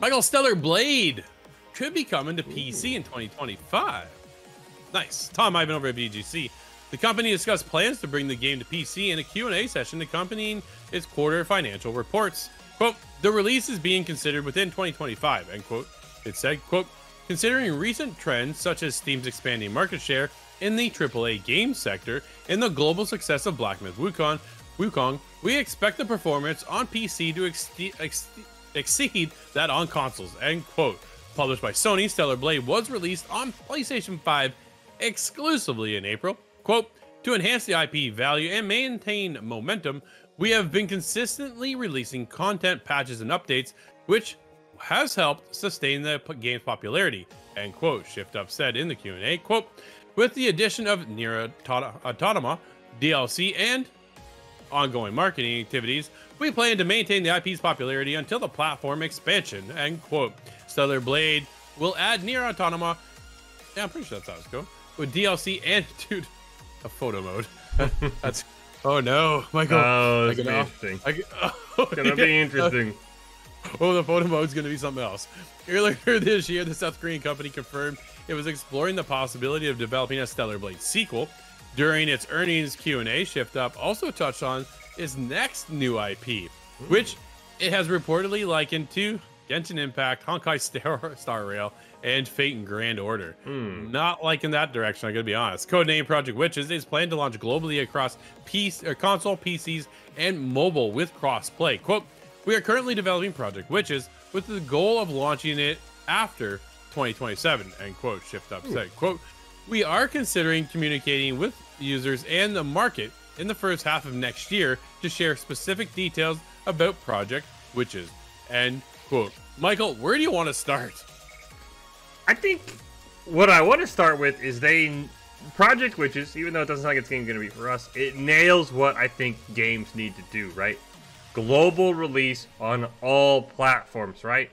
Michael, Stellar Blade could be coming to PC in 2025. Nice. Tom Ivan over at VGC. The company discussed plans to bring the game to PC in a Q&A session accompanying its quarter financial reports. Quote, the release is being considered within 2025, end quote. It said, quote, considering recent trends such as Steam's expanding market share in the AAA game sector and the global success of Black Myth Wukong, we expect the performance on PC to exceed that on consoles, end quote. Published by Sony, Stellar Blade was released on PlayStation 5 exclusively in April. Quote, to enhance the IP value and maintain momentum, we have been consistently releasing content, patches, and updates, which has helped sustain the game's popularity, end quote. Shift Up said in the Q&A, quote, with the addition of Nier Automata, DLC, and ongoing marketing activities, we plan to maintain the IP's popularity until the platform expansion, end quote. Stellar Blade will add Nier Automata, yeah, I'm pretty sure that's how it's going, with DLC and, dude, a photo mode. That's, oh no, Michael. Oh, it's gonna be interesting. It's gonna be interesting. Oh, the photo mode's gonna be something else. Earlier this year, the South Korean company confirmed it was exploring the possibility of developing a Stellar Blade sequel. During its earnings Q&A, Shift Up also touched on its next new IP, which it has reportedly likened to Genshin Impact, Honkai Star Rail, and Fate and Grand Order. Not like in that direction, I gotta be honest. Codename Project Witches is planned to launch globally across console, PCs, and mobile with cross-play. Quote, we are currently developing Project Witches with the goal of launching it after 2027, end quote. Shift Up said, quote, we are considering communicating with users and the market in the first half of next year to share specific details about Project Witches, end quote. Michael, where do you want to start? I think what I want to start with is Project Witches, even though it doesn't sound like it's going to be for us, it nails what I think games need to do, right? Global release on all platforms, right?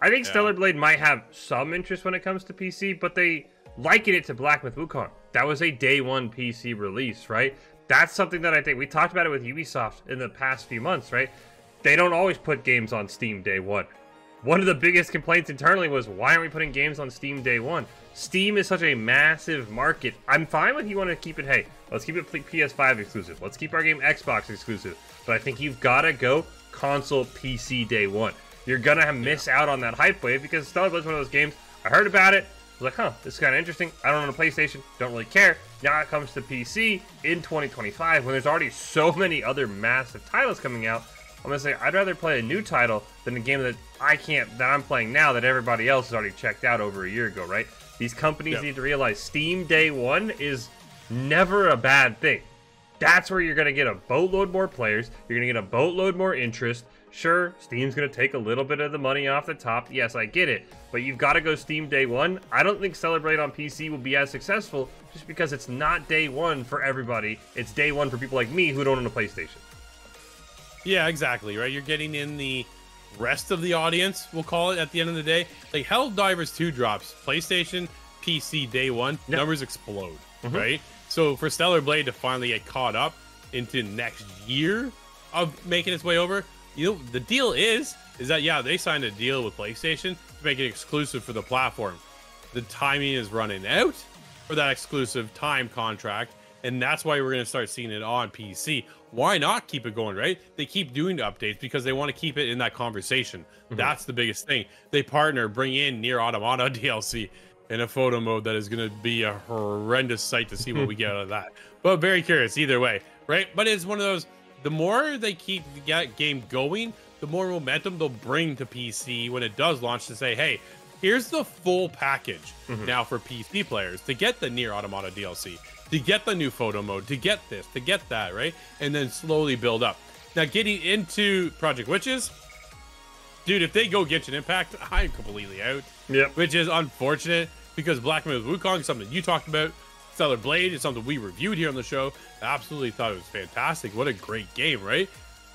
I think Stellar Blade might have some interest when it comes to PC, but they liken it to Black Myth Wukong. That was a day one PC release, right? That's something that I think we talked about it with Ubisoft in the past few months, right? They don't always put games on Steam day one. One of the biggest complaints internally was, why aren't we putting games on Steam day one? Steam is such a massive market. I'm fine with you want to keep it, hey, let's keep it PS5 exclusive. Let's keep our game Xbox exclusive. But I think you've got to go console PC day one. You're going to miss out on that hype wave because Stellar Blade's one of those games. I heard about it. I was like, huh, this is kind of interesting. I don't own a PlayStation. Don't really care. Now it comes to PC in 2025 when there's already so many other massive titles coming out. I'm going to say I'd rather play a new title than a game that I'm playing now that everybody else has already checked out over a year ago, right? These companies need to realize Steam day one is never a bad thing. That's where you're going to get a boatload more players. You're going to get a boatload more interest. Sure, Steam's going to take a little bit of the money off the top. Yes, I get it. But you've got to go Steam day one. I don't think Stellar Blade on PC will be as successful just because it's not day one for everybody. It's day one for people like me who don't own a PlayStation. Yeah, exactly, right? You're getting in the rest of the audience, we'll call it, at the end of the day. Like, Helldivers 2 drops, PlayStation, PC, day one, numbers explode, right? So for Stellar Blade to finally get caught up into next year of making its way over, you know, the deal is that, yeah, they signed a deal with PlayStation to make it exclusive for the platform. The timing is running out for that exclusive time contract, and that's why we're going to start seeing it on PC. Why not keep it going, right? They keep doing updates because they want to keep it in that conversation. That's the biggest thing. They partner, bring in Nier Automata DLC in a photo mode that is going to be a horrendous sight to see what we get out of that. But very curious either way, right? But it's one of those, the more they keep the game going, the more momentum they'll bring to PC when it does launch to say, hey, here's the full package now for PC players to get the Nier Automata DLC, to get the new photo mode, to get this, to get that, right? And then slowly build up. Now, getting into Project Witches, dude, if they go Genshin Impact, I'm completely out. Which is unfortunate because Black Myth Wukong is something you talked about. Stellar Blade is something we reviewed here on the show. I absolutely thought it was fantastic. What a great game, right?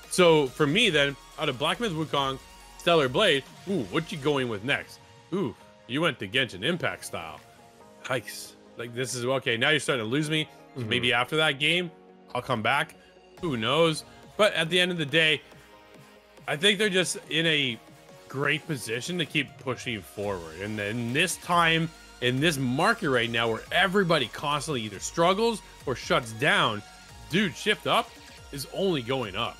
So for me then, out of Black Myth Wukong, Stellar Blade, ooh, what you going with next? Ooh, you went to Genshin Impact style. Nice. Like, this is, okay, now you're starting to lose me. So maybe after that game, I'll come back. Who knows? But at the end of the day, I think they're just in a great position to keep pushing forward. And then this time in this market right now where everybody constantly either struggles or shuts down, dude, shift up is only going up.